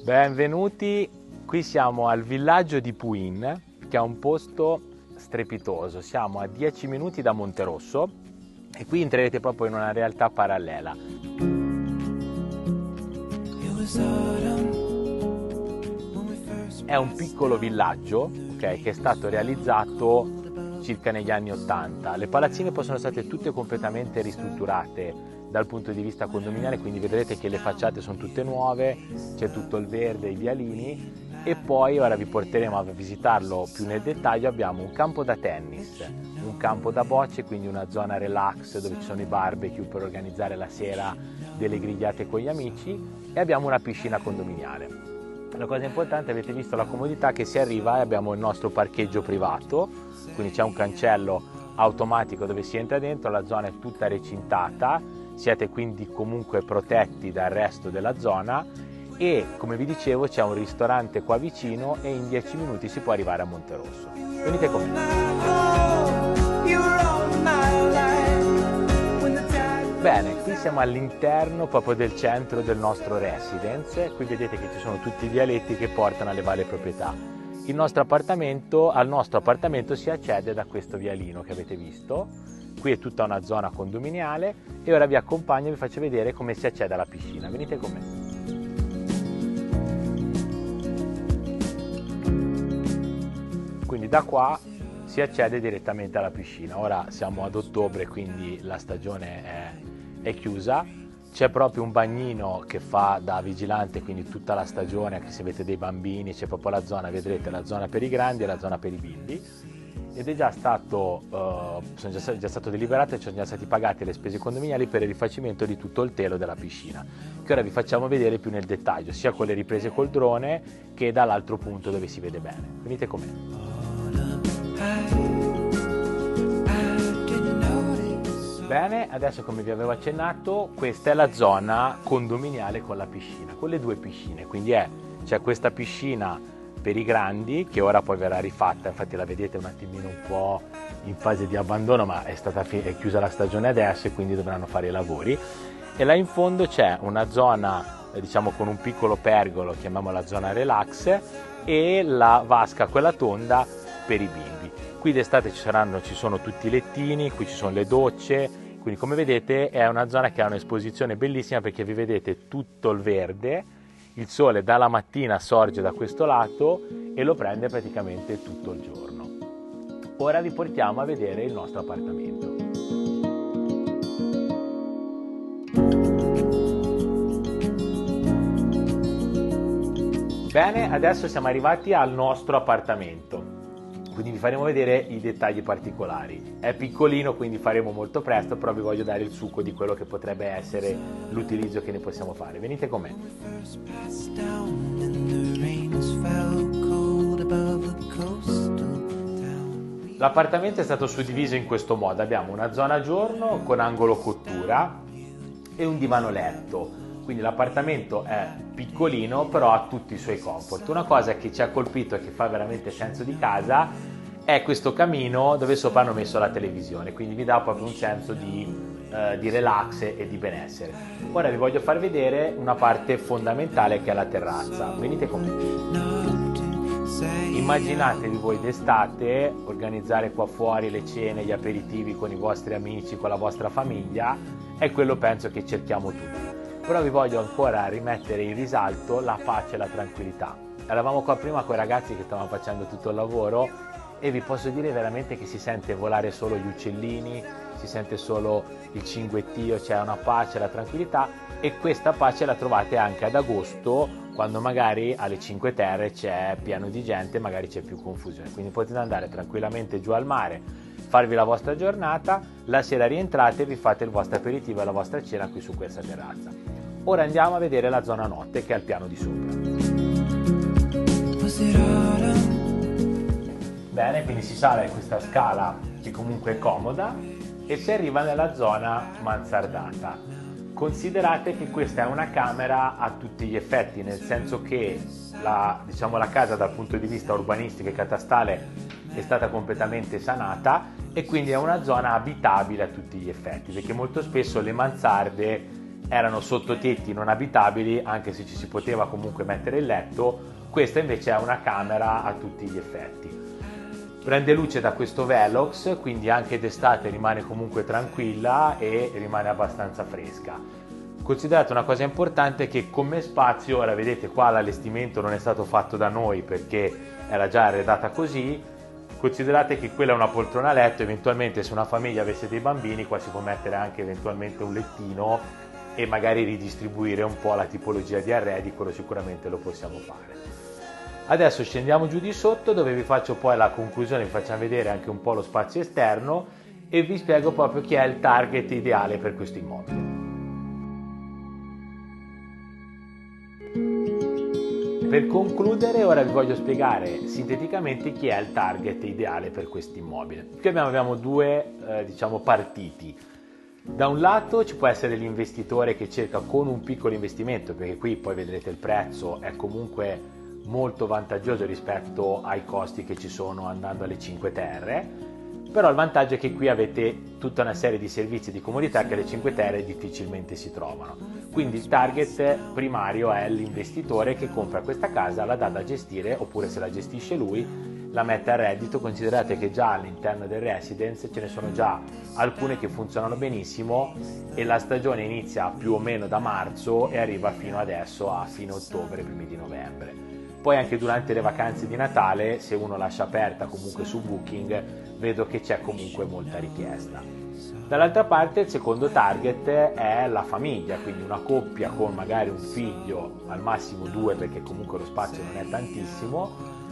Benvenuti, qui siamo al villaggio di Puin, che è un posto strepitoso. Siamo a 10 minuti da Monterosso e qui entrerete proprio in una realtà parallela. È un piccolo villaggio, okay, che è stato realizzato circa negli anni 80. Le palazzine poi sono state tutte completamente ristrutturate dal punto di vista condominiale, quindi vedrete che le facciate sono tutte nuove, c'è tutto il verde, i vialini, e poi ora vi porteremo a visitarlo più nel dettaglio. Abbiamo un campo da tennis, un campo da bocce, quindi una zona relax dove ci sono i barbecue per organizzare la sera delle grigliate con gli amici, e abbiamo una piscina condominiale. La cosa importante, avete visto la comodità che si arriva, e abbiamo il nostro parcheggio privato, quindi c'è un cancello automatico dove si entra dentro, la zona è tutta recintata, siete quindi comunque protetti dal resto della zona, e come vi dicevo c'è un ristorante qua vicino e in 10 minuti si può arrivare a Monterosso. Venite con me. Bene, qui siamo all'interno proprio del centro del nostro residence. Qui vedete che ci sono tutti i vialetti che portano alle varie proprietà. Al nostro appartamento si accede da questo vialino che avete visto. Qui è tutta una zona condominiale e ora vi accompagno e vi faccio vedere come si accede alla piscina. Venite con me. Quindi da qua si accede direttamente alla piscina. Ora siamo ad ottobre, quindi la stagione è chiusa. C'è proprio un bagnino che fa da vigilante, quindi tutta la stagione, anche se avete dei bambini, c'è proprio la zona, vedrete, la zona per i grandi e la zona per i bimbi. Ed è già stato deliberato e ci sono già stati pagati le spese condominiali per il rifacimento di tutto il telo della piscina, che ora vi facciamo vedere più nel dettaglio, sia con le riprese col drone che dall'altro punto dove si vede bene. Venite con me. Bene, adesso come vi avevo accennato, questa è la zona condominiale con la piscina, con le due piscine, quindi c'è questa piscina per i grandi che ora poi verrà rifatta, infatti la vedete un attimino un po' in fase di abbandono, ma è chiusa la stagione adesso e quindi dovranno fare i lavori, e là in fondo c'è una zona diciamo con un piccolo pergolo, chiamiamola zona relax, e la vasca, quella tonda, per i bimbi. Qui d'estate ci sono tutti i lettini, qui ci sono le docce, quindi come vedete è una zona che ha un'esposizione bellissima perché vi vedete tutto il verde, il sole dalla mattina sorge da questo lato e lo prende praticamente tutto il giorno. Ora vi portiamo a vedere il nostro appartamento. Bene, adesso siamo arrivati al nostro appartamento. Quindi vi faremo vedere i dettagli particolari. È piccolino, quindi faremo molto presto, però vi voglio dare il succo di quello che potrebbe essere l'utilizzo che ne possiamo fare. Venite con me. L'appartamento è stato suddiviso in questo modo. Abbiamo una zona giorno con angolo cottura e un divano letto. Quindi l'appartamento è piccolino, però ha tutti i suoi comfort. Una cosa che ci ha colpito e che fa veramente senso di casa è questo camino dove sopra hanno messo la televisione, quindi vi dà proprio un senso di relax e di benessere. Ora vi voglio far vedere una parte fondamentale che è la terrazza. Venite con me. Immaginatevi voi d'estate organizzare qua fuori le cene, gli aperitivi con i vostri amici, con la vostra famiglia, è quello penso che cerchiamo tutti. Però vi voglio ancora rimettere in risalto la pace e la tranquillità. Eravamo qua prima con i ragazzi che stavano facendo tutto il lavoro e vi posso dire veramente che si sente volare solo gli uccellini, si sente solo il cinguettio, c'è una pace, la tranquillità, e questa pace la trovate anche ad agosto, quando magari alle Cinque Terre c'è pieno di gente, magari c'è più confusione, quindi potete andare tranquillamente giù al mare, farvi la vostra giornata, la sera rientrate e vi fate il vostro aperitivo e la vostra cena qui su questa terrazza. Ora andiamo a vedere la zona notte che è al piano di sopra. Bene, quindi si sale questa scala che comunque è comoda e si arriva nella zona mansardata. Considerate che questa è una camera a tutti gli effetti, nel senso che la casa dal punto di vista urbanistico e catastale è stata completamente sanata e quindi è una zona abitabile a tutti gli effetti, perché molto spesso le mansarde erano sottotetti non abitabili, anche se ci si poteva comunque mettere il letto. Questa invece è una camera a tutti gli effetti. Prende luce da questo Velox, quindi anche d'estate rimane comunque tranquilla e rimane abbastanza fresca. Considerate una cosa importante, che come spazio, ora vedete qua l'allestimento non è stato fatto da noi perché era già arredata così, considerate che quella è una poltrona a letto, eventualmente se una famiglia avesse dei bambini qua si può mettere anche eventualmente un lettino e magari ridistribuire un po' la tipologia di arredi, quello sicuramente lo possiamo fare. Adesso scendiamo giù di sotto, dove vi faccio poi la conclusione, vi facciamo vedere anche un po' lo spazio esterno e vi spiego proprio chi è il target ideale per questo immobile. Per concludere, ora vi voglio spiegare sinteticamente chi è il target ideale per questo immobile. Qui abbiamo due partiti. Da un lato ci può essere l'investitore che cerca con un piccolo investimento, perché qui poi vedrete il prezzo è comunque molto vantaggioso rispetto ai costi che ci sono andando alle Cinque Terre, però il vantaggio è che qui avete tutta una serie di servizi e di comodità che alle Cinque Terre difficilmente si trovano. Quindi il target primario è l'investitore che compra questa casa, la dà da gestire, oppure se la gestisce lui la mette a reddito. Considerate che già all'interno del residence ce ne sono già alcune che funzionano benissimo e la stagione inizia più o meno da marzo e arriva fino adesso a fine ottobre, primi di novembre. Poi anche durante le vacanze di Natale, se uno lascia aperta comunque su Booking, vedo che c'è comunque molta richiesta. Dall'altra parte il secondo target è la famiglia, quindi una coppia con magari un figlio, al massimo 2 perché comunque lo spazio non è tantissimo,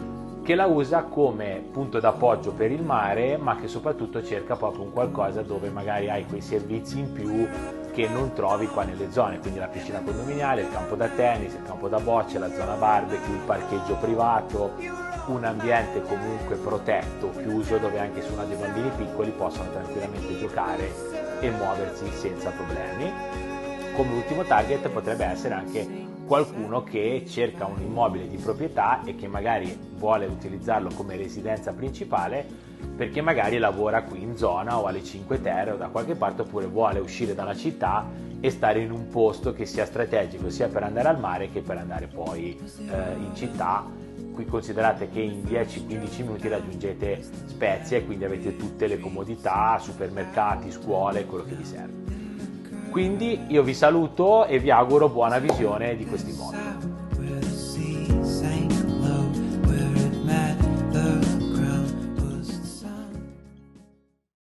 che la usa come punto d'appoggio per il mare, ma che soprattutto cerca proprio un qualcosa dove magari hai quei servizi in più che non trovi qua nelle zone, quindi la piscina condominiale, il campo da tennis, il campo da bocce, la zona barbecue, il parcheggio privato, un ambiente comunque protetto, chiuso, dove anche se uno ha dei bambini piccoli possono tranquillamente giocare e muoversi senza problemi. Come ultimo target potrebbe essere anche qualcuno che cerca un immobile di proprietà e che magari vuole utilizzarlo come residenza principale perché magari lavora qui in zona o alle Cinque Terre o da qualche parte, oppure vuole uscire dalla città e stare in un posto che sia strategico sia per andare al mare che per andare poi in città. Qui considerate che in 10-15 minuti raggiungete Spezia e quindi avete tutte le comodità, supermercati, scuole, quello che vi serve. Quindi io vi saluto e vi auguro buona visione di questi immobili.